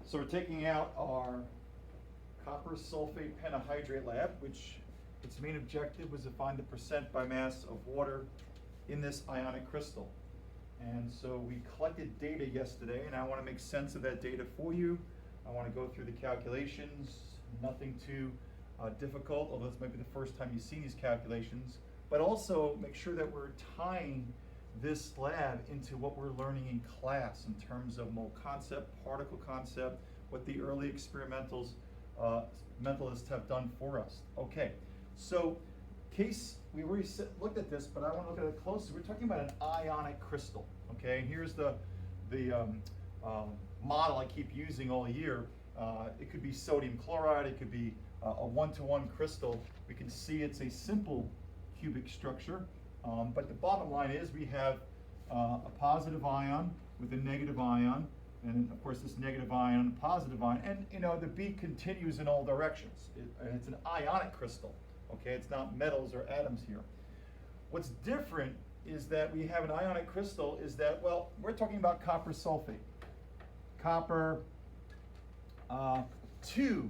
So we're taking out our copper sulfate pentahydrate lab, which its main objective was to find the percent by mass of water in this ionic crystal. And so we collected data yesterday, and I want to make sense of that data for you. I want to go through the calculations, nothing too difficult, although this might be the first time you've seen these calculations, but also make sure that we're tying this lab into what we're learning in class in terms of mole concept, particle concept, what the early mentalists have done for us. Okay, so case we already looked at this, but I want to look at it closely. We're talking about an ionic crystal. Okay, here's the model I keep using all year. It could be sodium chloride. It could be a one-to-one crystal. We can see it's a simple cubic structure. But the bottom line is we have a positive ion with a negative ion, and of course this negative ion, positive ion, and you know the beat continues in all directions. And it's an ionic crystal. Okay, it's not metals or atoms here. What's different is that we have an ionic crystal is that, well, we're talking about copper sulfate. Copper 2,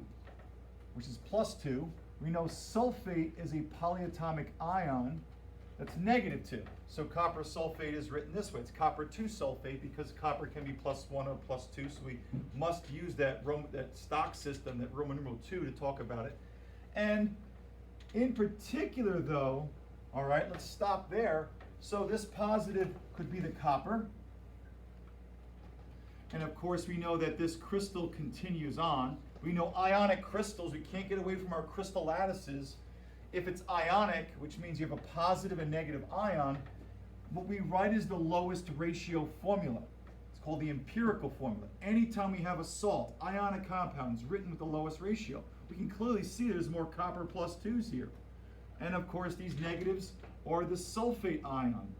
which is +2. We know sulfate is a polyatomic ion that's -2. So copper sulfate is written this way. It's copper 2 sulfate because copper can be +1 or +2. So we must use that stock system, that Roman numeral 2, to talk about it. And in particular, though, all right, let's stop there. So this positive could be the copper. And of course, we know that this crystal continues on. We know ionic crystals, we can't get away from our crystal lattices. If it's ionic, which means you have a positive and negative ion, what we write is the lowest ratio formula. It's called the empirical formula. Anytime we have a salt, ionic compound, is written with the lowest ratio. We can clearly see there's more copper +2s here. And of course, these negatives are the sulfate ion.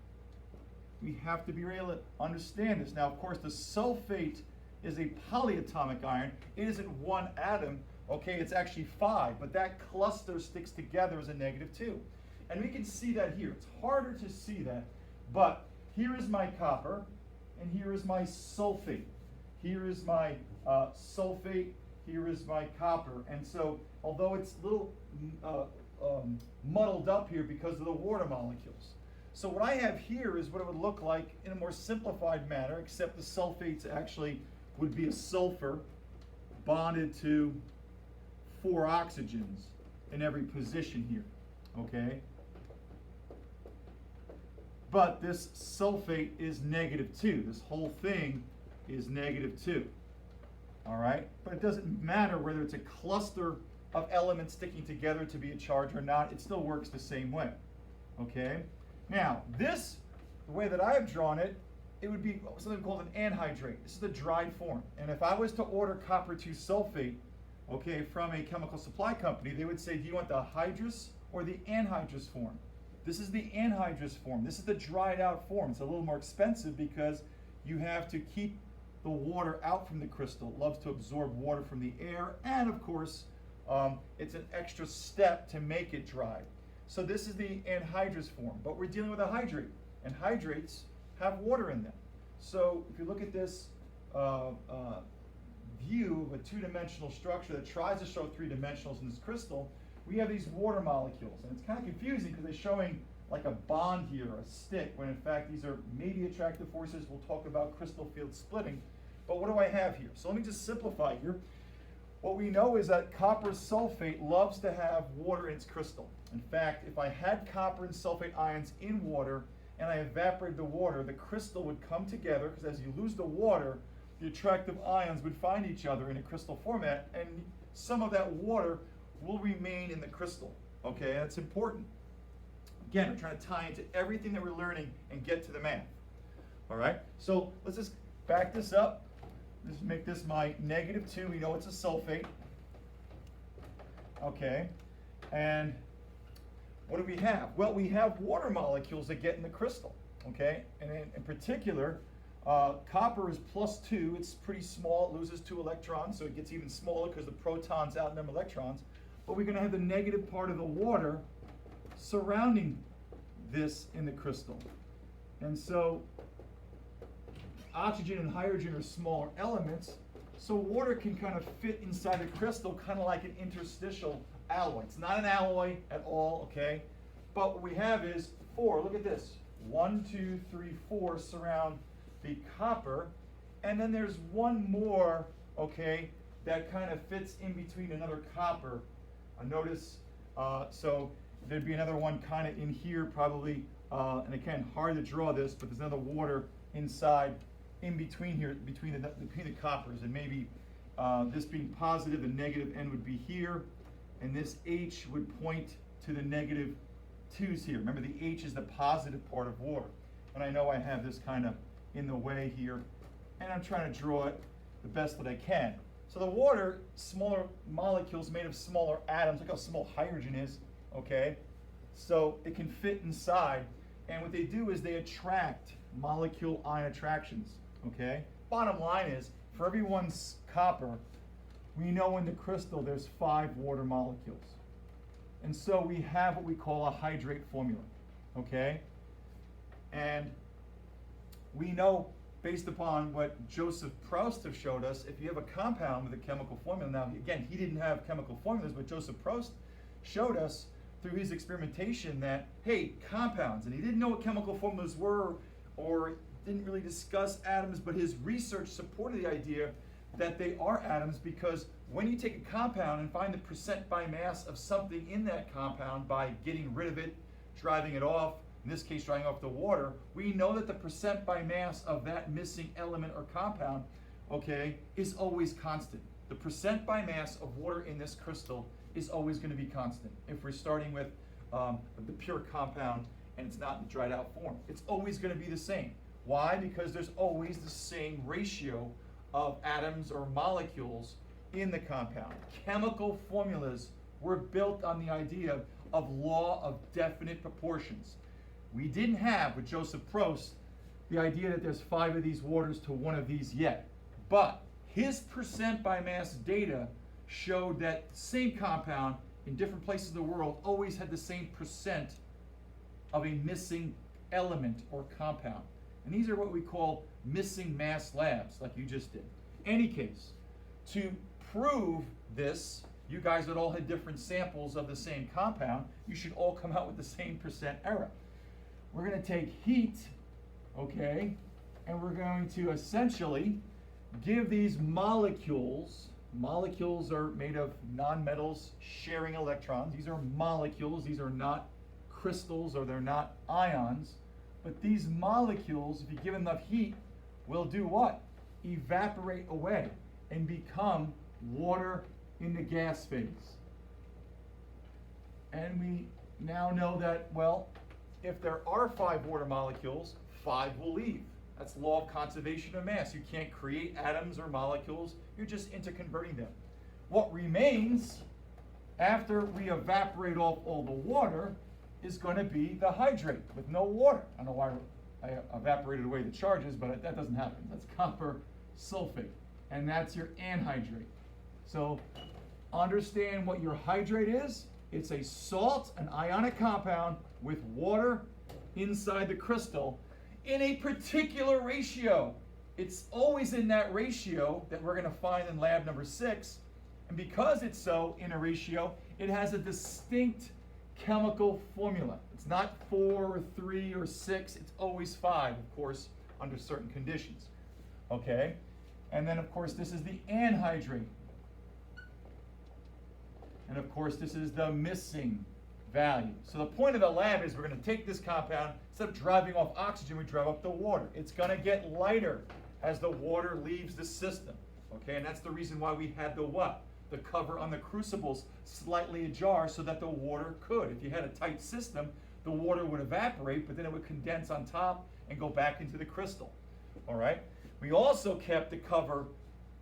We have to be able to understand this. Now, of course, the sulfate is a polyatomic ion. It isn't one atom. Okay, it's actually 5, but that cluster sticks together as a -2. And we can see that here. It's harder to see that, but here is my copper, and here is my sulfate. Here is my sulfate, here is my copper. And so, although it's a little muddled up here because of the water molecules. So what I have here is what it would look like in a more simplified manner, except the sulfates actually would be a sulfur bonded to 4 oxygens in every position here, okay? But this sulfate is -2. This whole thing is -2, all right? But it doesn't matter whether it's a cluster of elements sticking together to be a charge or not. It still works the same way, okay? Now, this, the way that I've drawn it, it would be something called an anhydrate. This is the dried form. And if I was to order copper 2 sulfate, okay, from a chemical supply company, they would say, do you want the hydrous or the anhydrous form? This is the anhydrous form. This is the dried out form. It's a little more expensive because you have to keep the water out from the crystal. It loves to absorb water from the air. And of course, it's an extra step to make it dry. So this is the anhydrous form, but we're dealing with a hydrate. And hydrates have water in them. So if you look at this view of a 2-dimensional structure that tries to show 3 dimensionals in this crystal, we have these water molecules. And it's kind of confusing because they're showing like a bond here, a stick, when in fact these are maybe attractive forces. We'll talk about crystal field splitting. But what do I have here? So let me just simplify here. What we know is that copper sulfate loves to have water in its crystal. In fact, if I had copper and sulfate ions in water and I evaporated the water, the crystal would come together because as you lose the water, the attractive ions would find each other in a crystal format, and some of that water will remain in the crystal. Okay, that's important. Again, we're trying to tie into everything that we're learning and get to the math. All right, so let's just back this up. Let's make this my -2. We know it's a sulfate. Okay, and what do we have? Well, we have water molecules that get in the crystal. Okay, and in particular, copper is +2. It's pretty small. It loses 2 electrons, so it gets even smaller because the protons outnumber electrons. But we're going to have the negative part of the water surrounding this in the crystal. And so oxygen and hydrogen are smaller elements, So water can kind of fit inside the crystal, kind of like an interstitial alloy. It's not an alloy at all, okay? But what we have is 4, look at this. 1, 2, 3, 4 surround the copper. And then there's one more, okay, that kind of fits in between another copper. Notice, so there'd be another one kind of in here probably, and again, hard to draw this, but there's another water inside, in between here, between the coppers, and maybe this being positive, the negative end would be here, and this H would point to the negative 2's here. Remember, the H is the positive part of water. And I know I have this kind of in the way here, and I'm trying to draw it the best that I can. So the water, smaller molecules made of smaller atoms, look how small hydrogen is, okay? So it can fit inside, and what they do is they attract molecule ion attractions, okay? Bottom line is, for every one copper, we know in the crystal there's 5 water molecules. And so we have what we call a hydrate formula, okay? And we know, based upon what Joseph Proust have showed us, if you have a compound with a chemical formula, now again, he didn't have chemical formulas, but Joseph Proust showed us through his experimentation that, hey, compounds, and he didn't know what chemical formulas were or didn't really discuss atoms, but his research supported the idea that they are atoms, because when you take a compound and find the percent by mass of something in that compound by getting rid of it, driving it off, in this case drying off the water, we know that the percent by mass of that missing element or compound, okay, is always constant. The percent by mass of water in this crystal is always going to be constant. If we're starting with the pure compound and it's not in the dried out form, it's always going to be the same. Why? Because there's always the same ratio of atoms or molecules in the compound. Chemical formulas were built on the idea of law of definite proportions. We didn't have, with Joseph Proust, the idea that there's 5 of these waters to 1 of these yet. But his percent by mass data showed that same compound in different places of the world always had the same percent of a missing element or compound. And these are what we call missing mass labs, like you just did. Any case, to prove this, you guys that all had different samples of the same compound, you should all come out with the same percent error. We're going to take heat, okay, and we're going to essentially give these molecules are made of nonmetals sharing electrons. These are molecules, these are not crystals, or they're not ions. But these molecules, if you give enough heat, will do what? Evaporate away and become water in the gas phase. And we now know that, well, if there are 5 water molecules, 5 will leave. That's law of conservation of mass. You can't create atoms or molecules, you're just interconverting them. What remains after we evaporate off all the water is going to be the hydrate with no water. I don't know why I evaporated away the charges, but that doesn't happen. That's copper sulfate, and that's your anhydrate. So understand what your hydrate is. It's a salt, an ionic compound with water inside the crystal in a particular ratio. It's always in that ratio that we're going to find in lab number 6. And because it's so in a ratio, it has a distinct chemical formula. It's not 4 or 3 or 6. It's always 5, of course, under certain conditions. Okay? And then, of course, this is the anhydrate. And, of course, this is the missing value. So the point of the lab is we're going to take this compound, instead of driving off oxygen, we drive up the water. It's going to get lighter as the water leaves the system. Okay? And that's the reason why we had the what? The cover on the crucibles slightly ajar so that the water could. If you had a tight system, the water would evaporate, but then it would condense on top and go back into the crystal. All right? We also kept the cover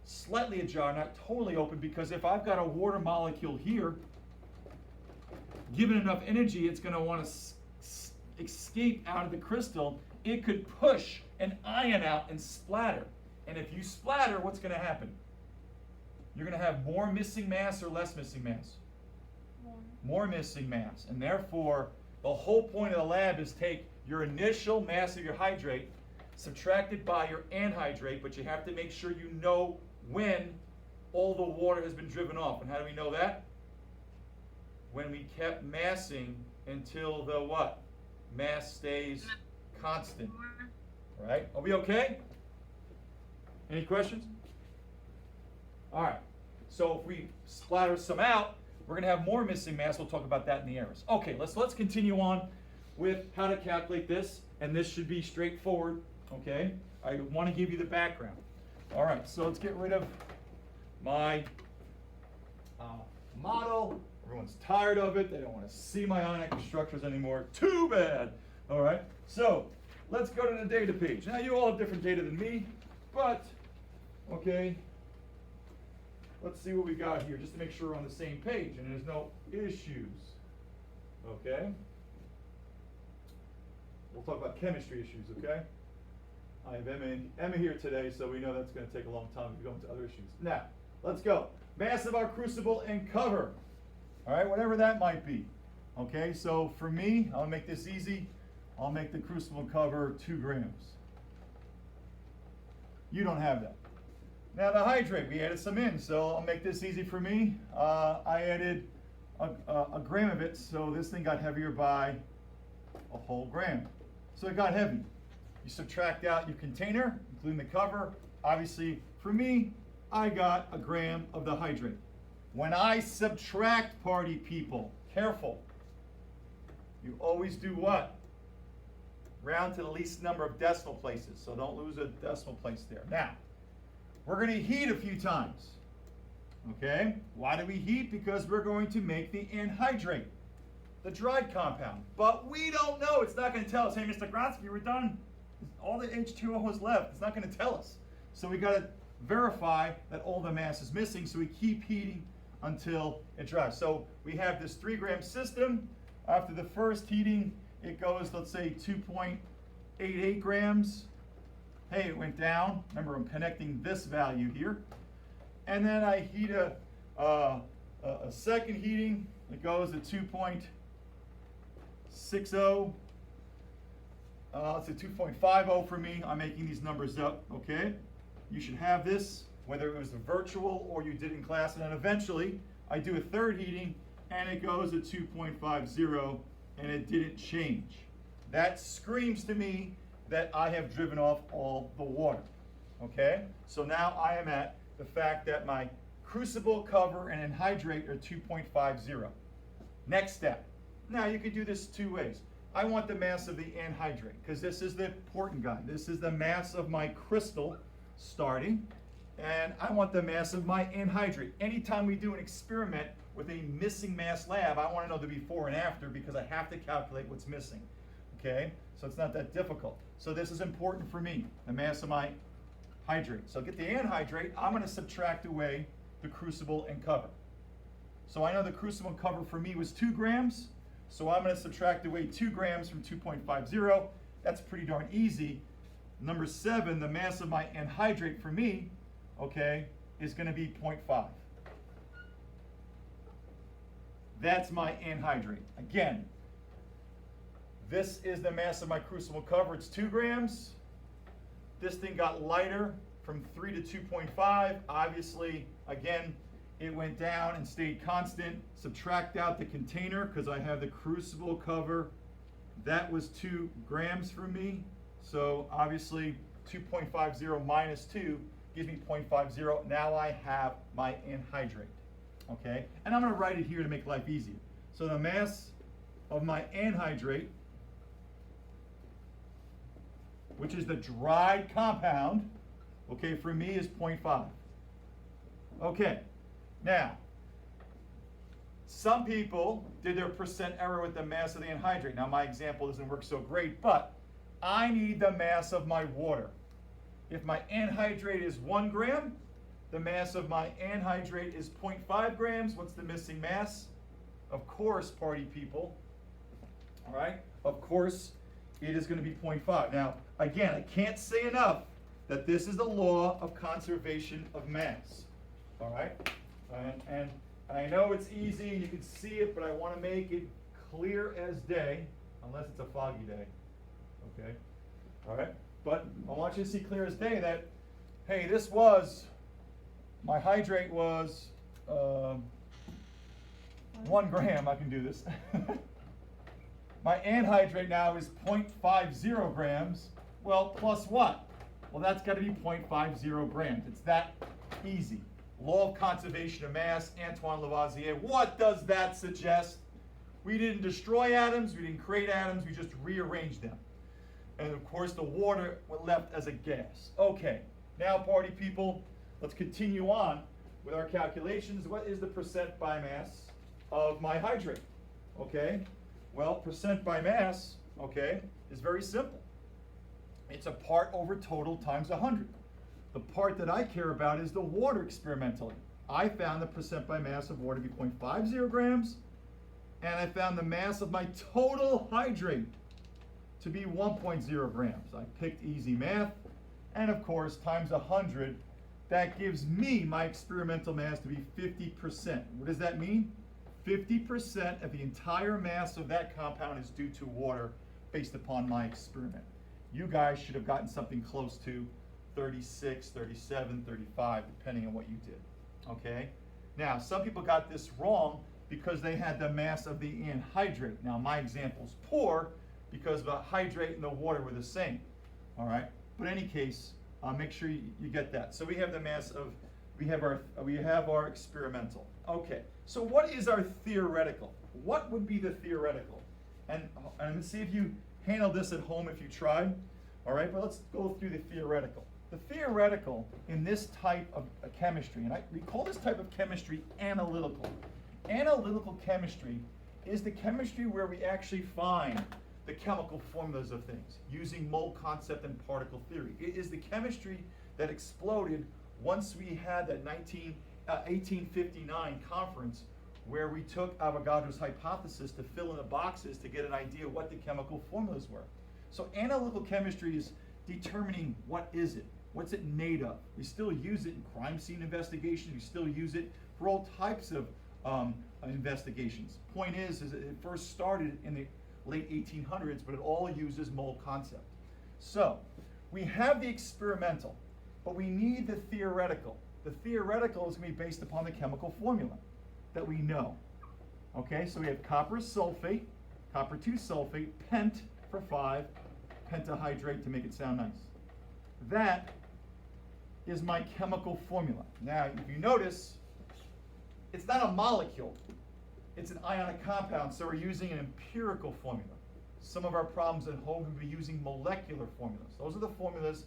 slightly ajar, not totally open, because if I've got a water molecule here, given enough energy, it's going to want to escape out of the crystal. It could push an ion out and splatter. And if you splatter, what's going to happen? You're going to have more missing mass or less missing mass? More missing mass. And therefore, the whole point of the lab is take your initial mass of your hydrate, subtract it by your anhydrate, but you have to make sure you know when all the water has been driven off. And how do we know that? When we kept massing until the what? Mass stays constant. All right? Are we okay? Any questions? All right. So if we splatter some out, we're going to have more missing mass. We'll talk about that in the errors. Okay, let's continue on with how to calculate this. And this should be straightforward. Okay? I want to give you the background. All right, so let's get rid of my model. Everyone's tired of it. They don't want to see my ionic structures anymore. Too bad. All right, so let's go to the data page. Now, you all have different data than me, but, okay, let's see what we got here, just to make sure we're on the same page and there's no issues. Okay? We'll talk about chemistry issues, okay? I have Emma here today, so we know that's going to take a long time to go into other issues. Now, let's go. Mass of our crucible and cover. All right, whatever that might be. Okay, so for me, I'll make this easy. I'll make the crucible cover 2 grams. You don't have that. Now the hydrate, we added some in, so I'll make this easy for me. I added a gram of it, so this thing got heavier by a whole gram. So it got heavy. You subtract out your container, including the cover. Obviously, for me, I got a gram of the hydrate. When I subtract, party people, careful. You always do what? Round to the least number of decimal places, so don't lose a decimal place there. Now, we're going to heat a few times. Okay? Why do we heat? Because we're going to make the anhydrate, the dried compound. But we don't know. It's not going to tell us, hey, Mr. Grotsky, we're done. All the H2O is left. It's not going to tell us. So we got to verify that all the mass is missing, so we keep heating until it dries. So we have this 3-gram system. After the first heating, it goes, let's say, 2.88 grams. Hey, it went down. Remember, I'm connecting this value here. And then I heat a second heating. It goes to 2.60. Let's say 2.50 for me. I'm making these numbers up, okay? You should have this, whether it was virtual or you did in class. And then eventually, I do a third heating, and it goes to 2.50, and it didn't change. That screams to me that I have driven off all the water, okay? So now I am at the fact that my crucible cover and anhydrate are 2.50. Next step. Now you can do this 2 ways. I want the mass of the anhydrate, because this is the important guy. This is the mass of my crystal starting, and I want the mass of my anhydrate. Anytime we do an experiment with a missing mass lab, I want to know the before and after, because I have to calculate what's missing, okay? So it's not that difficult. So this is important for me, the mass of my hydrate. So get the anhydrate, I'm going to subtract away the crucible and cover. So I know the crucible and cover for me was 2 grams, so I'm going to subtract away 2 grams from 2.50. That's pretty darn easy. Number 7, the mass of my anhydrate for me, okay, is going to be 0.5. That's my anhydrate. Again, this is the mass of my crucible cover. It's 2 grams. This thing got lighter from 3 to 2.5. Obviously, again, it went down and stayed constant. Subtract out the container because I have the crucible cover. That was 2 grams for me. So obviously 2.50 minus 2 gives me 0.50. Now I have my anhydrate. Okay? And I'm going to write it here to make life easier. So the mass of my anhydrate, which is the dried compound, okay, for me is 0.5. Okay. Now, some people did their percent error with the mass of the anhydrate. Now, my example doesn't work so great, but I need the mass of my water. If my anhydrate is 1 gram, the mass of my anhydrate is 0.5 grams. What's the missing mass? Of course, party people, all right? Of course, it is going to be 0.5. Now, again, I can't say enough that this is the law of conservation of mass, all right? And I know it's easy, you can see it, but I want to make it clear as day, unless it's a foggy day, okay? All right? But I want you to see clear as day that, hey, this was My hydrate was 1 gram. I can do this. My anhydrate now is 0.50 grams. Well, plus what? Well, that's got to be 0.50 grams. It's that easy. Law of conservation of mass, Antoine Lavoisier. What does that suggest? We didn't destroy atoms, we didn't create atoms, we just rearranged them. And of course, the water was left as a gas. Okay, now party people, let's continue on with our calculations. What is the percent by mass of my hydrate? Okay, well, percent by mass, okay, is very simple. It's a part over total times 100. The part that I care about is the water experimentally. I found the percent by mass of water to be 0.50 grams, and I found the mass of my total hydrate to be 1.0 grams. I picked easy math, and of course, times 100, that gives me my experimental mass to be 50%. What does that mean? 50% of the entire mass of that compound is due to water based upon my experiment. You guys should have gotten something close to 36, 37, 35, depending on what you did, okay? Now, some people got this wrong because they had the mass of the anhydrate. Now, my example's poor because the hydrate and the water were the same, all right? But in any case, make sure you get that. So we have the mass of, we have our experimental. Okay, so what is our theoretical? What would be the theoretical? And let's see if you handle this at home if you tried, all right? But let's go through the theoretical. The theoretical in this type of chemistry, and we call this type of chemistry analytical. Analytical chemistry is the chemistry where we actually find the chemical formulas of things using mole concept and particle theory. It is the chemistry that exploded once we had that 1859 conference where we took Avogadro's hypothesis to fill in the boxes to get an idea of what the chemical formulas were. So analytical chemistry is determining what is it, what's it made of. We still use it in crime scene investigations. We still use it for all types of investigations. Point is it first started in the late 1800s, but it all uses mole concept. So we have the experimental, but we need the theoretical. The theoretical is going to be based upon the chemical formula that we know. Okay, so we have copper sulfate, copper 2 sulfate, pent for 5, pentahydrate to make it sound nice. That is my chemical formula. Now, if you notice, it's not a molecule. It's an ionic compound, so we're using an empirical formula. Some of our problems at home will be using molecular formulas. Those are the formulas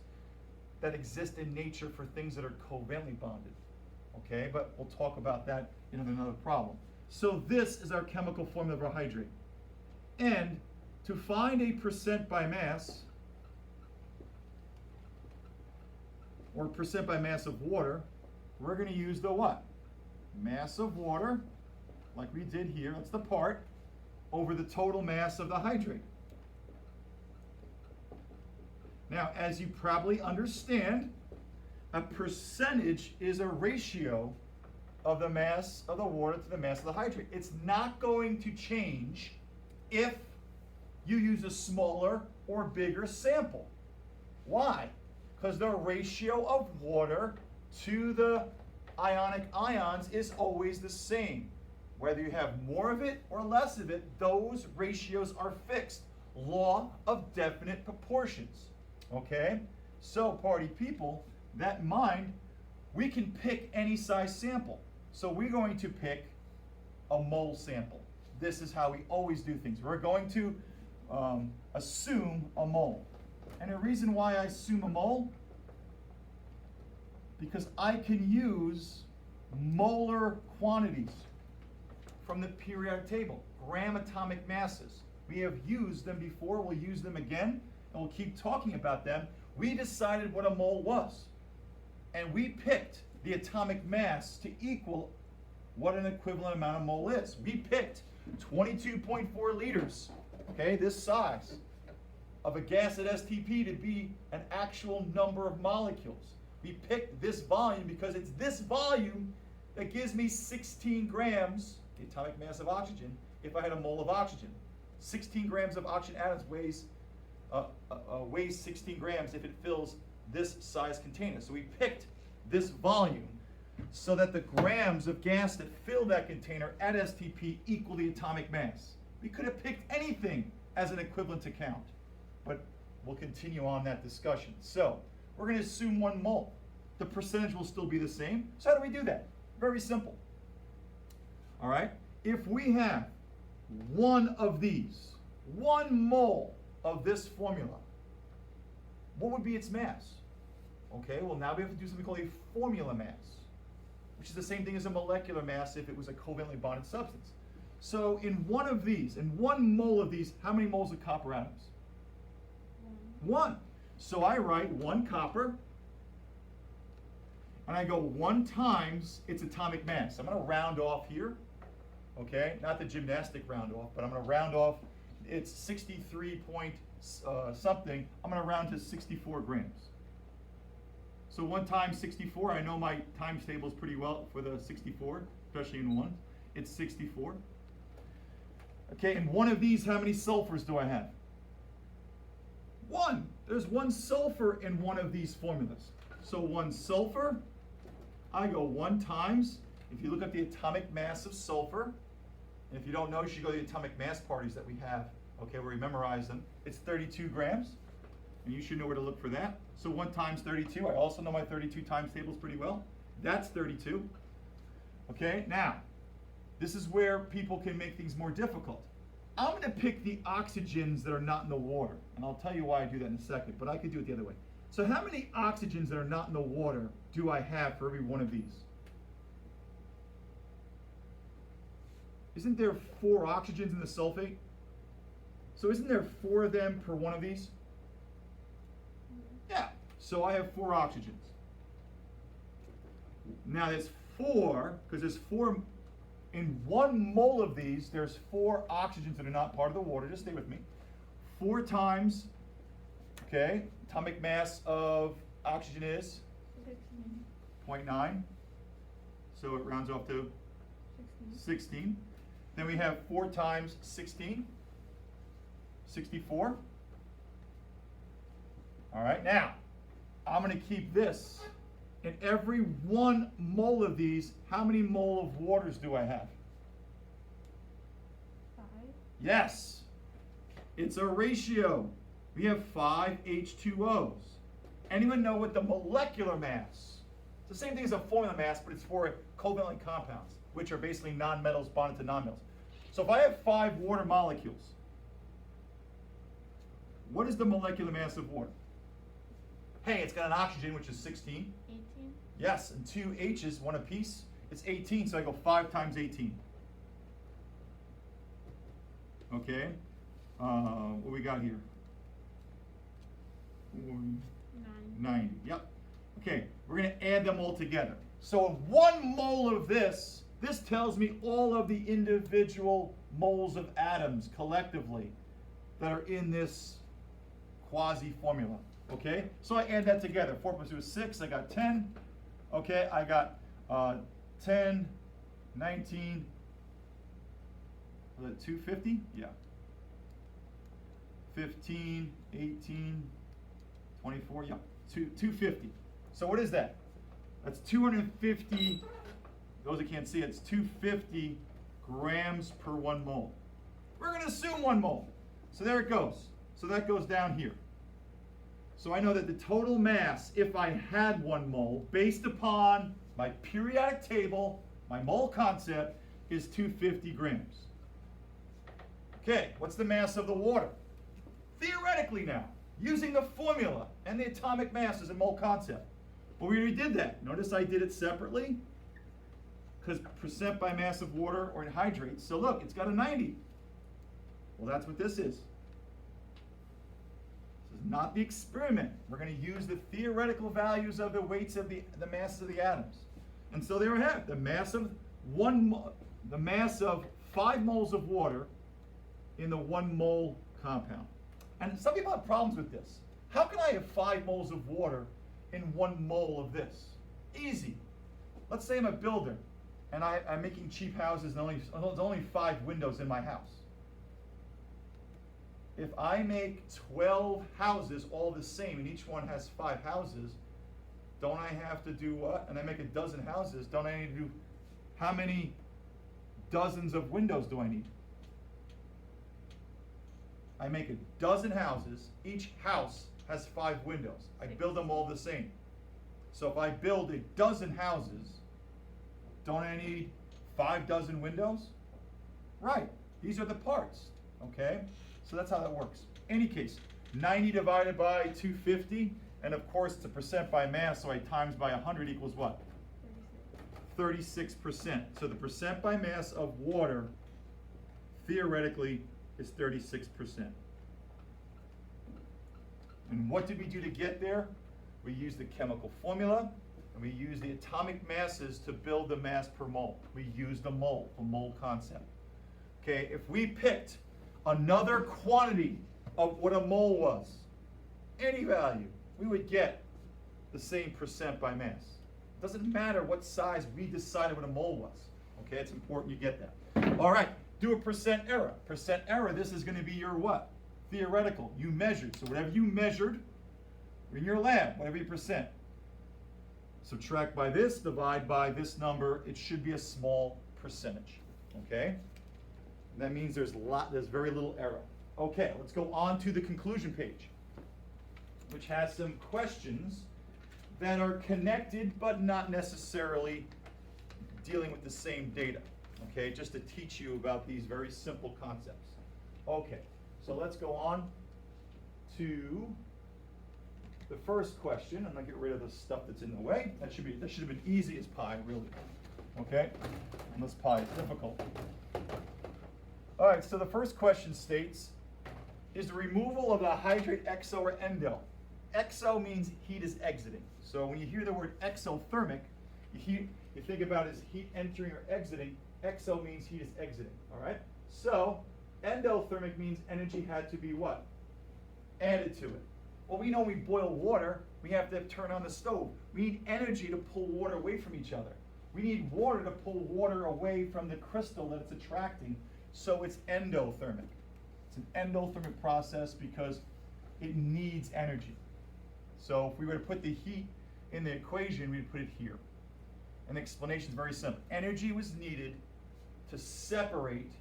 that exist in nature for things that are covalently bonded. Okay, but we'll talk about that in another problem. So this is our chemical formula of our hydrate. And to find a percent by mass, or percent by mass of water, we're going to use the what? Mass of water, like we did here, that's the part, over the total mass of the hydrate. Now, as you probably understand, a percentage is a ratio of the mass of the water to the mass of the hydrate. It's not going to change if you use a smaller or bigger sample. Why? Because the ratio of water to the ionic ions is always the same. Whether you have more of it or less of it, those ratios are fixed. Law of definite proportions. Okay? So, party people, that in mind, we can pick any size sample. So we're going to pick a mole sample. This is how we always do things. We're going to assume a mole. And the reason why I assume a mole, because I can use molar quantities from the periodic table, gram atomic masses. We have used them before, we'll use them again, and we'll keep talking about them. We decided what a mole was, and we picked the atomic mass to equal what an equivalent amount of mole is. We picked 22.4 liters, okay, this size, of a gas at STP to be an actual number of molecules. We picked this volume because it's this volume that gives me 16 grams, the atomic mass of oxygen, if I had a mole of oxygen. 16 grams of oxygen atoms weighs 16 grams if it fills this size container. So we picked this volume so that the grams of gas that fill that container at STP equal the atomic mass. We could have picked anything as an equivalent to count, but we'll continue on that discussion. So we're going to assume 1 mole. The percentage will still be the same. So how do we do that? Very simple. All right, if we have one of these, 1 mole of this formula, what would be its mass? Okay, well now we have to do something called a formula mass, which is the same thing as a molecular mass if it was a covalently bonded substance. So in one of these, in 1 mole of these, how many moles of copper atoms? 1. So I write 1 copper, and I go 1 times its atomic mass. I'm going to round off here, okay? Not the gymnastic round off, but I'm going to round off. It's 63 point something. I'm going to round to 64 grams. So 1 times 64, I know my times tables pretty well for the 64, especially in 1. It's 64. Okay, in one of these, how many sulfurs do I have? 1. There's 1 sulfur in one of these formulas. So 1 sulfur, I go 1 times. If you look at the atomic mass of sulfur, and if you don't know, you should go to the atomic mass parties that we have, okay, where we memorize them. It's 32 grams, and you should know where to look for that. So 1 times 32, I also know my 32 times tables pretty well. That's 32. Okay, now, this is where people can make things more difficult. I'm going to pick the oxygens that are not in the water, and I'll tell you why I do that in a second, but I could do it the other way. So how many oxygens that are not in the water do I have for every one of these? Isn't there 4 oxygens in the sulfate? So isn't there 4 of them per one of these? Yeah, so I have 4 oxygens. Now there's 4, because there's 4, in 1 mole of these, there's 4 oxygens that are not part of the water. Just stay with me. 4 times, okay, atomic mass of oxygen is 0.9. So it rounds off to 16. Then we have 4 times 16, 64. All right, now, I'm going to keep this. In every 1 mole of these, how many mole of waters do I have? 5. Yes. It's a ratio. We have 5 H2Os. Anyone know what the molecular mass? It's the same thing as a formula mass, but it's for covalent compounds, which are basically nonmetals bonded to nonmetals. So if I have 5 water molecules, what is the molecular mass of water? Hey, it's got an oxygen, which is 16. 18. Yes, and 2 H's, 1 apiece. It's 18, so I go 5 times 18. Okay. What we got here? 90. Yep. Okay, we're going to add them all together. So 1 mole of this tells me all of the individual moles of atoms collectively that are in this quasi-formula. Okay, so I add that together. 4 plus 2 is 6. I got 10. Okay, I got 10, 19, was it 250? Yeah. 15, 18, 24, yeah, 250. So what is that? That's 250, those that can't see, it's 250 grams per 1 mole. We're going to assume 1 mole. So there it goes. So that goes down here. So I know that the total mass, if I had 1 mole, based upon my periodic table, my mole concept, is 250 grams. Okay, what's the mass of the water? Theoretically now, using the formula and the atomic mass as a mole concept. Well, we already did that. Notice I did it separately, because percent by mass of water or in hydrates. So look, it's got a 90. Well, that's what this is. Not the experiment. We're going to use the theoretical values of the weights of the masses of the atoms. And so there we have it. The mass of 5 moles of water in the 1 mole compound. And some people have problems with this. How can I have 5 moles of water in 1 mole of this? Easy. Let's say I'm a builder and I'm making cheap houses and there's only 5 windows in my house. If I make 12 houses all the same and each one has 5 houses, don't I have to do what? And I make a dozen houses, don't I need to do, how many dozens of windows do I need? I make a dozen houses, each house has 5 windows. I build them all the same. So if I build a dozen houses, don't I need 5 dozen windows? Right, these are the parts, okay? So that's how that works. Any case, 90 divided by 250, and of course it's a percent by mass, so I times by 100 equals what? 36%. So the percent by mass of water, theoretically, is 36%. And what did we do to get there? We used the chemical formula, and we used the atomic masses to build the mass per mole. We used the mole concept. Okay, if we picked another quantity of what a mole was, any value, we would get the same percent by mass. It doesn't matter what size we decided what a mole was. Okay, it's important you get that. All right, do a percent error. Percent error, this is going to be your what? Theoretical. You measured. So whatever you measured in your lab, whatever your percent, subtract by this, divide by this number, it should be a small percentage. Okay? That means there's very little error. Okay, let's go on to the conclusion page, which has some questions that are connected but not necessarily dealing with the same data. Okay, just to teach you about these very simple concepts. Okay, so let's go on to the first question. I'm gonna get rid of the stuff that's in the way. That should have been easy as pie, really. Okay, unless pie is difficult. All right, so the first question states, is the removal of the hydrate exo or endo? Exo means heat is exiting. So when you hear the word exothermic, you think about it as heat entering or exiting. Exo means heat is exiting, all right? So endothermic means energy had to be what? Added to it. Well, we know when we boil water, we have to turn on the stove. We need energy to pull water away from each other. We need water to pull water away from the crystal that it's attracting, so it's endothermic. It's an endothermic process because it needs energy. So if we were to put the heat in the equation, we'd put it here. And the explanation is very simple. Energy was needed to separate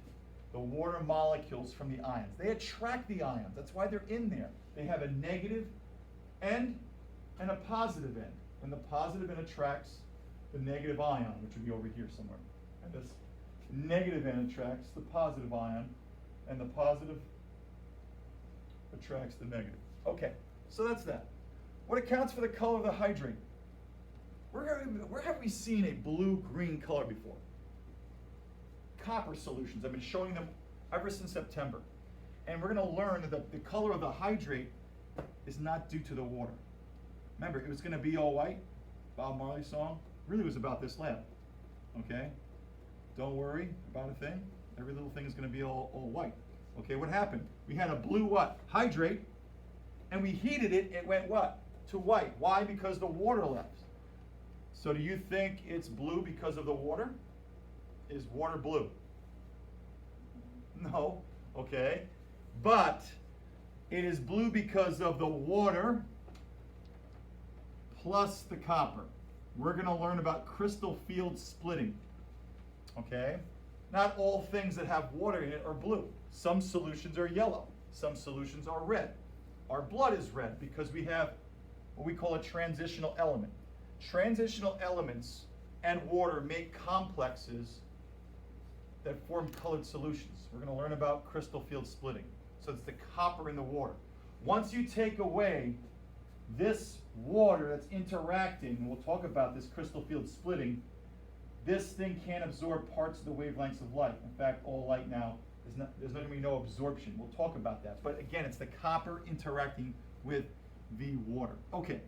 the water molecules from the ions. They attract the ions. That's why they're in there. They have a negative end and a positive end. And the positive end attracts the negative ion, which would be over here somewhere. And this negative end attracts the positive ion, and the positive attracts the negative. Okay, so that's that. What accounts for the color of the hydrate? Where have we seen a blue-green color before? Copper solutions. I've been showing them ever since September. And we're going to learn that the color of the hydrate is not due to the water. Remember, it was going to be all white. Bob Marley's song really was about this lab. Okay? Don't worry about a thing. Every little thing is going to be all white. Okay, what happened? We had a blue what? Hydrate. And we heated it. It went what? To white. Why? Because the water left. So do you think it's blue because of the water? Is water blue? No. Okay. But it is blue because of the water plus the copper. We're going to learn about crystal field splitting. Okay? Not all things that have water in it are blue. Some solutions are yellow. Some solutions are red. Our blood is red because we have what we call a transitional element. Transitional elements and water make complexes that form colored solutions. We're going to learn about crystal field splitting. So it's the copper in the water. Once you take away this water that's interacting, and we'll talk about this crystal field splitting, this thing can't absorb parts of the wavelengths of light. In fact, all light now, there's not going to be no absorption. We'll talk about that. But again, it's the copper interacting with the water. Okay,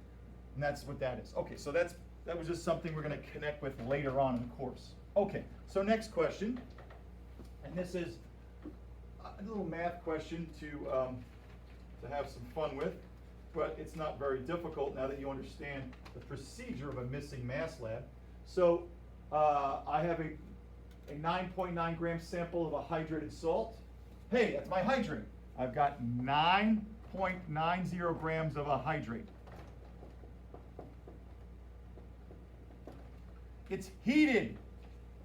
and that's what that is. Okay, so that was just something we're going to connect with later on in the course. Okay, so next question, and this is a little math question to have some fun with, but it's not very difficult now that you understand the procedure of a missing mass lab. So I have a 9.9 gram sample of a hydrated salt. Hey, that's my hydrate. I've got 9.90 grams of a hydrate. It's heated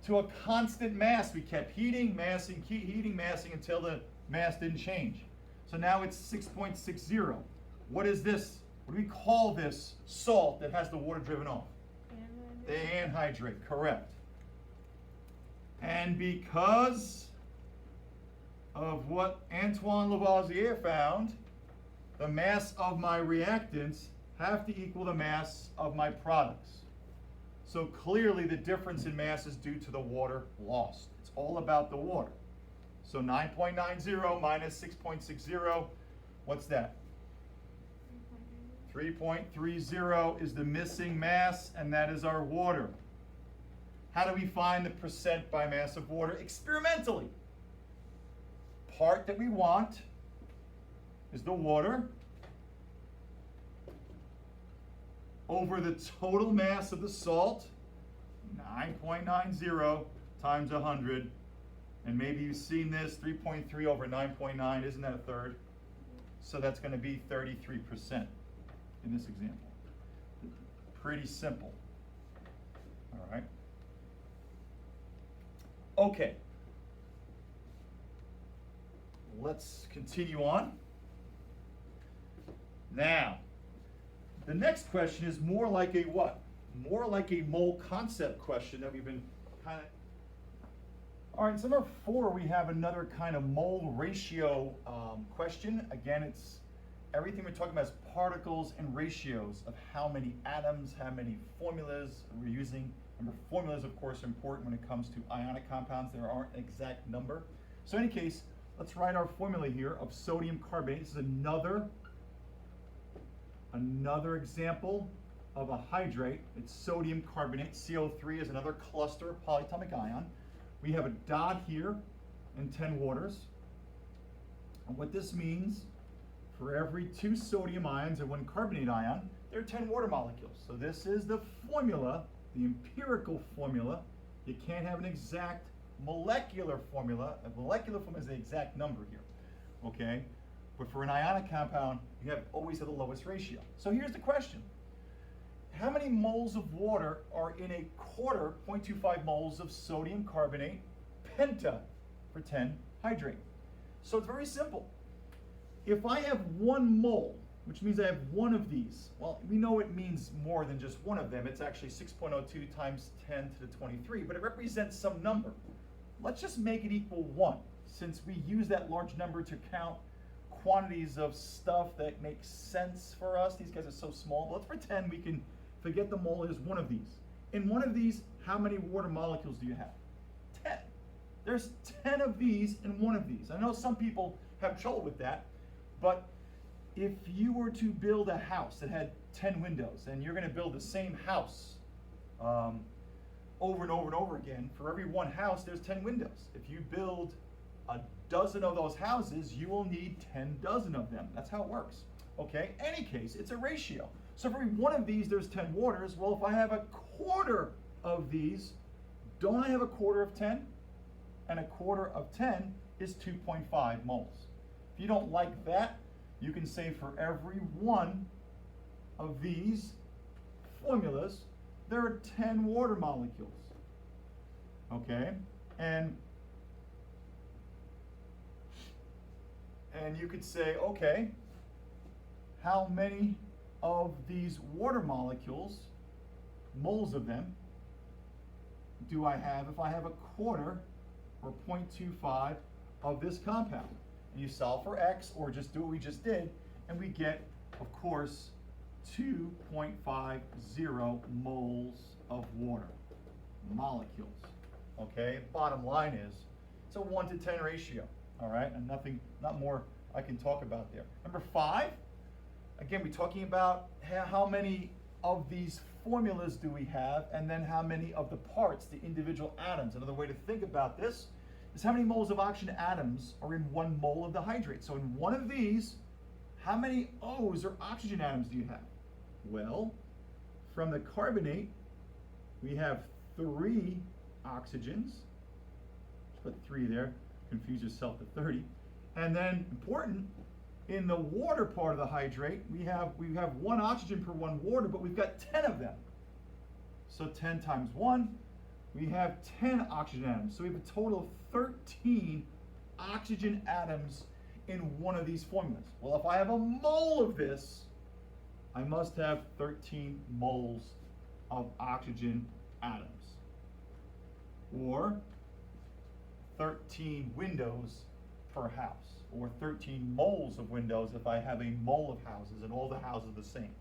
to a constant mass. We kept heating, massing until the mass didn't change. So now it's 6.60. What is this? What do we call this salt that has the water driven off? The anhydrate, correct. And because of what Antoine Lavoisier found, the mass of my reactants have to equal the mass of my products. So clearly the difference in mass is due to the water lost. It's all about the water. So 9.90 minus 6.60, what's that? 3.30 is the missing mass, and that is our water. How do we find the percent by mass of water? Experimentally. Part that we want is the water over the total mass of the salt, 9.90 times 100. And maybe you've seen this, 3.3 over 9.9, isn't that a third? So that's going to be 33% in this example. Pretty simple. All right. Okay. Let's continue on. Now, the next question is more like a what? More like a mole concept question that we've been kind of... All right, so number 4, we have another kind of mole ratio question. Again, it's everything we're talking about is particles and ratios of how many atoms, how many formulas we're using. Remember, formulas, of course, are important when it comes to ionic compounds. There aren't an exact number. So in any case, let's write our formula here of sodium carbonate. This is another example of a hydrate. It's sodium carbonate. CO3 is another cluster of polyatomic ion. We have a dot here and 10 waters. And what this means, for every 2 sodium ions and 1 carbonate ion, there are 10 water molecules. So this is the formula, the empirical formula. You can't have an exact molecular formula. A molecular formula is the exact number here, okay? But for an ionic compound, you always have the lowest ratio. So here's the question. How many moles of water are in a quarter, 0.25 moles of sodium carbonate, penta for 10 hydrate? So it's very simple. If I have 1 mole, which means I have 1 of these, well, we know it means more than just 1 of them. It's actually 6.02 times 10 to the 23, but it represents some number. Let's just make it equal 1, since we use that large number to count quantities of stuff that makes sense for us. These guys are so small, but let's pretend we can forget the mole is 1 of these. In 1 of these, how many water molecules do you have? 10. There's 10 of these in 1 of these. I know some people have trouble with that, but if you were to build a house that had 10 windows, and you're going to build the same house over and over and over again, for every 1 house, there's 10 windows. If you build a dozen of those houses, you will need 10 dozen of them. That's how it works. Okay, any case, it's a ratio. So for every 1 of these, there's 10 waters. Well, if I have a quarter of these, don't I have a quarter of 10? And a quarter of 10 is 2.5 moles. If you don't like that, you can say for every 1 of these formulas, there are 10 water molecules. Okay, and you could say, okay, how many of these water molecules, moles of them, do I have if I have a quarter or 0.25 of this compound? And you solve for x, or just do what we just did, and we get, of course, 2.50 moles of water molecules. Okay, bottom line is, it's a 1 to 10 ratio. All right, and not more I can talk about there. Number 5, again, we're talking about how many of these formulas do we have, and then how many of the parts, the individual atoms. Another way to think about this is how many moles of oxygen atoms are in 1 mole of the hydrate. So in 1 of these, how many O's or oxygen atoms do you have? Well, from the carbonate, we have 3 oxygens. Just put 3 there. Confuse yourself to 30. And then, important, in the water part of the hydrate, we have 1 oxygen per 1 water, but we've got 10 of them. So 10 times 1, we have 10 oxygen atoms. So we have a total of 13 oxygen atoms in one of these formulas. Well, if I have a mole of this, I must have 13 moles of oxygen atoms. Or 13 windows per house. Or 13 moles of windows if I have a mole of houses and all the houses are the same.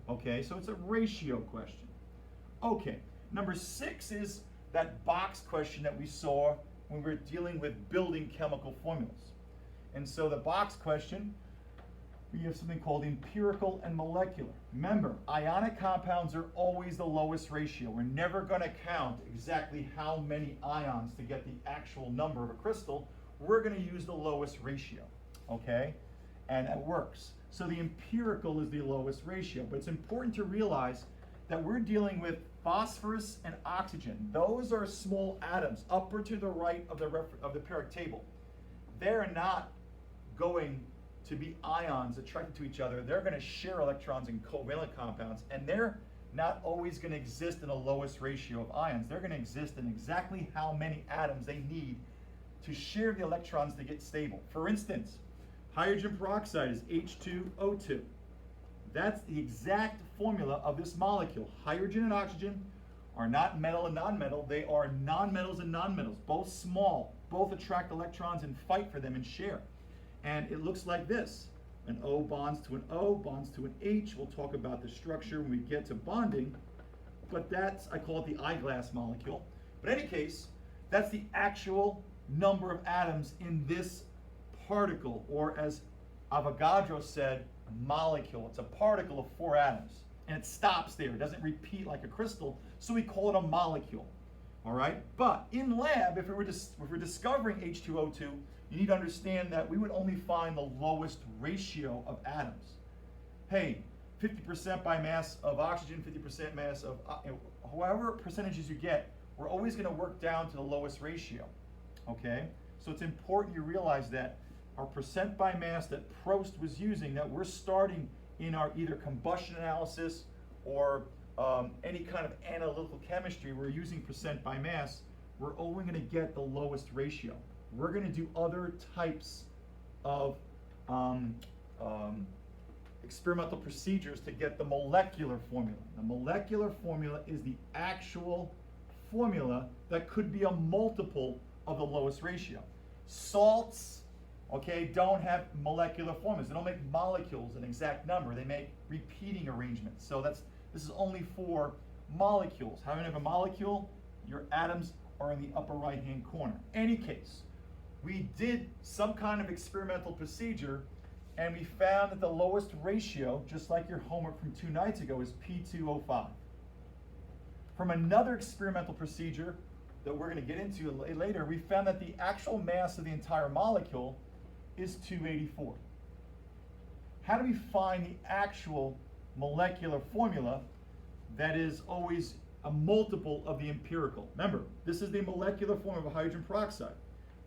Okay, so it's a ratio question. Okay, number 6 is that box question that we saw when we were dealing with building chemical formulas. And so the box question, we have something called empirical and molecular. Remember, ionic compounds are always the lowest ratio. We're never going to count exactly how many ions to get the actual number of a crystal. We're going to use the lowest ratio, okay? And it works. So the empirical is the lowest ratio. But it's important to realize that we're dealing with phosphorus and oxygen. Those are small atoms, upper to the right of the periodic table. They're not going to be ions attracted to each other. They're going to share electrons in covalent compounds, and they're not always going to exist in the lowest ratio of ions. They're going to exist in exactly how many atoms they need to share the electrons to get stable. For instance, hydrogen peroxide is H2O2. That's the exact formula of this molecule. Hydrogen and oxygen are not metal and nonmetal. They are nonmetals and nonmetals, both small, both attract electrons and fight for them and share. And it looks like this. An O bonds to an O, bonds to an H. We'll talk about the structure when we get to bonding. But that's, I call it the eyeglass molecule. But in any case, that's the actual number of atoms in this particle, or as Avogadro said, molecule. It's a particle of 4 atoms. And it stops there. It doesn't repeat like a crystal. So we call it a molecule. All right? But in lab, if we're discovering H2O2, you need to understand that we would only find the lowest ratio of atoms. Hey, 50% by mass of oxygen, 50% mass of, however percentages you get, we're always going to work down to the lowest ratio. Okay? So it's important you realize that our percent by mass that Prost was using, that we're starting in our either combustion analysis or any kind of analytical chemistry, we're using percent by mass, we're only going to get the lowest ratio. We're going to do other types of experimental procedures to get the molecular formula. The molecular formula is the actual formula that could be a multiple of the lowest ratio. Salts, okay, don't have molecular formulas. They don't make molecules an exact number. They make repeating arrangements. So this is only for molecules. How many of a molecule? Your atoms are in the upper right-hand corner. Any case, we did some kind of experimental procedure, and we found that the lowest ratio, just like your homework from 2 nights ago, is P2O5. From another experimental procedure that we're going to get into later, we found that the actual mass of the entire molecule is 284. How do we find the actual molecular formula that is always a multiple of the empirical? Remember, this is the molecular form of a hydrogen peroxide.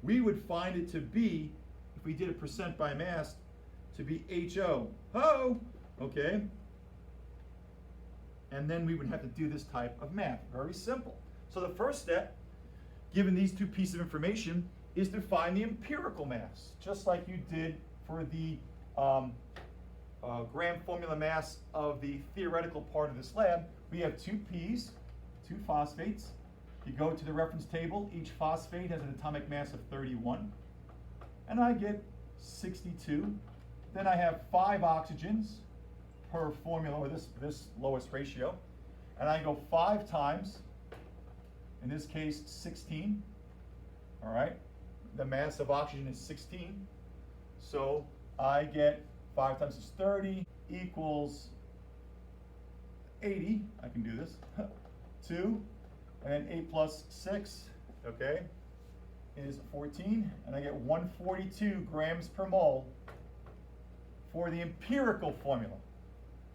We would find it to be, if we did a percent by mass, to be HO. Ho! Okay? And then we would have to do this type of math. Very simple. So the first step, given these 2 pieces of information, is to find the empirical mass, just like you did for the gram formula mass of the theoretical part of this lab. We have 2 P's, 2 phosphates. You go to the reference table, each phosphate has an atomic mass of 31, and I get 62. Then I have 5 oxygens per formula, or this lowest ratio, and I go 5 times, in this case 16, all right? The mass of oxygen is 16, so I get 5 times is 30 equals 80. I can do this. 2, and then 8 plus 6, okay, is 14, and I get 142 grams per mole for the empirical formula.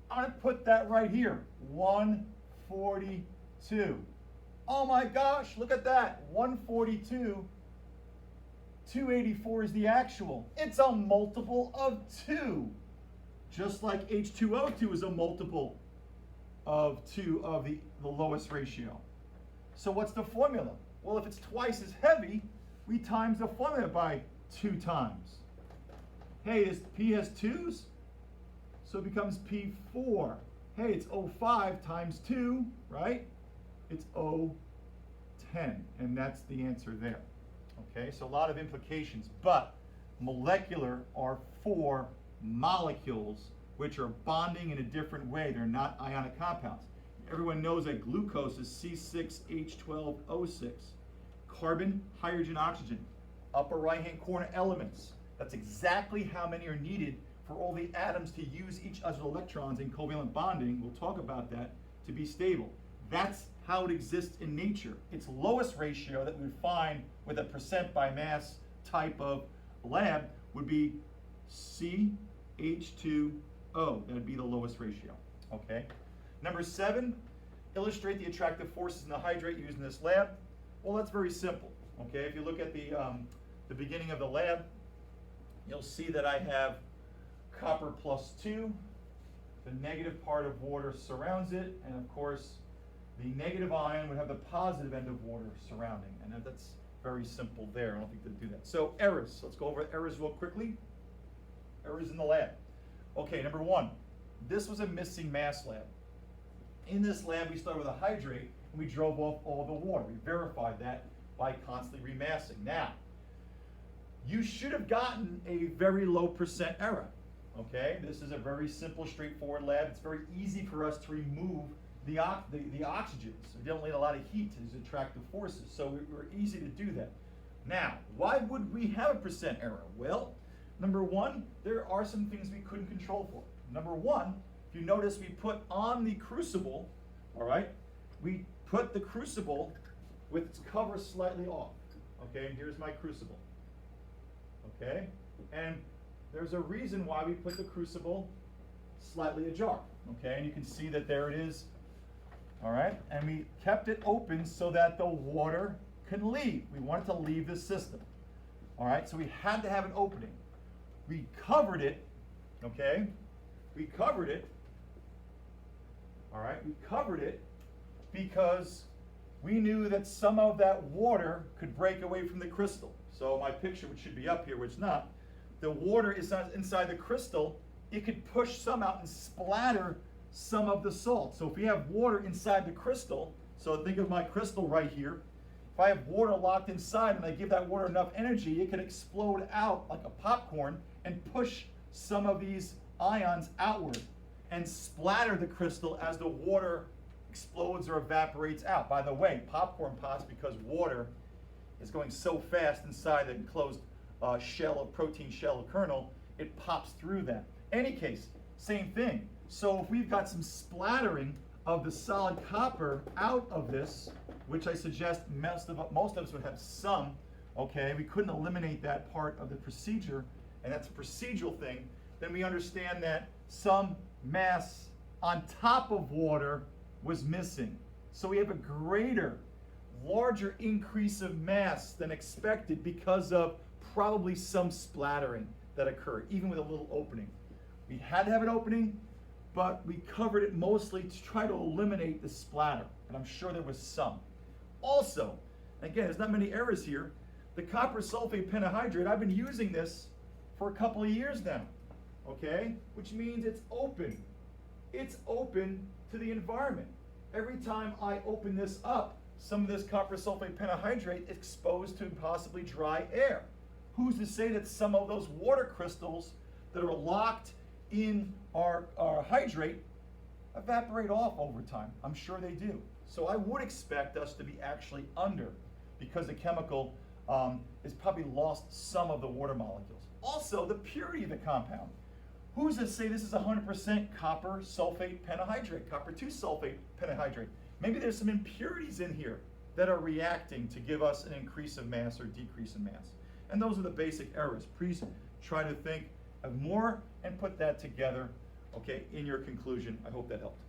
I'm going to put that right here, 142. Oh my gosh, look at that, 142. 284 is the actual. It's a multiple of 2. Just like H2O2 is a multiple of 2 of the lowest ratio. So what's the formula? Well, if it's twice as heavy, we times the formula by 2 times. Hey, this P has 2's, so it becomes P4. Hey, it's 0.5 times 2, right? It's 0.10, and that's the answer there. Okay, so a lot of implications, but molecular are 4 molecules which are bonding in a different way. They're not ionic compounds. Everyone knows that glucose is C6H12O6. Carbon, hydrogen, oxygen. Upper right-hand corner elements. That's exactly how many are needed for all the atoms to use each other's electrons in covalent bonding, we'll talk about that, to be stable. That's how it exists in nature. Its lowest ratio that we would find with a percent by mass type of lab would be CH2O. That would be the lowest ratio. Okay. Number 7, illustrate the attractive forces in the hydrate used in this lab. Well, that's very simple. Okay, if you look at the beginning of the lab, you'll see that I have copper plus 2. The negative part of water surrounds it, and of course, the negative ion would have the positive end of water surrounding, and that's very simple there. I don't think they'll do that. So errors. Let's go over errors real quickly. Errors in the lab. Okay, number 1. This was a missing mass lab. In this lab, we started with a hydrate, and we drove off all the water. We verified that by constantly remassing. Now, you should have gotten a very low percent error. Okay, this is a very simple, straightforward lab. It's very easy for us to remove the oxygens. We don't need a lot of heat to these attractive forces, so we're easy to do that. Now, why would we have a percent error? Well, number 1, there are some things we couldn't control for. Number 1, if you notice, we put on the crucible, all right, we put the crucible with its cover slightly off. Okay, and here's my crucible. Okay, and there's a reason why we put the crucible slightly ajar. Okay, and you can see that there it is. All right, and we kept it open so that the water can leave. We wanted to leave the system. All right, so we had to have an opening. We covered it, okay? We covered it, all right? We covered it because we knew that some of that water could break away from the crystal. So my picture, which should be up here, which is not, the water is not inside the crystal. It could push some out and splatter some of the salt. So if we have water inside the crystal, so think of my crystal right here. If I have water locked inside and I give that water enough energy, it can explode out like a popcorn and push some of these ions outward and splatter the crystal as the water explodes or evaporates out. By the way, popcorn pops because water is going so fast inside the enclosed shell of protein shell of kernel, it pops through that. Any case, same thing. So if we've got some splattering of the solid copper out of this, which I suggest most of us would have some, okay, we couldn't eliminate that part of the procedure, and that's a procedural thing, then we understand that some mass on top of water was missing. So we have a greater, larger increase of mass than expected because of probably some splattering that occurred, even with a little opening. We had to have an opening, but we covered it mostly to try to eliminate the splatter, and I'm sure there was some. Also, again, there's not many errors here, the copper sulfate pentahydrate, I've been using this for a couple of years now, okay? Which means it's open. It's open to the environment. Every time I open this up, some of this copper sulfate pentahydrate is exposed to possibly dry air. Who's to say that some of those water crystals that are locked in our hydrate evaporate off over time? I'm sure they do. So I would expect us to be actually under, because the chemical has probably lost some of the water molecules. Also, the purity of the compound. Who's to say this is 100% copper sulfate pentahydrate, copper 2 sulfate pentahydrate? Maybe there's some impurities in here that are reacting to give us an increase of mass or decrease in mass. And those are the basic errors. Please try to think of more and put that together, okay, in your conclusion. I hope that helped.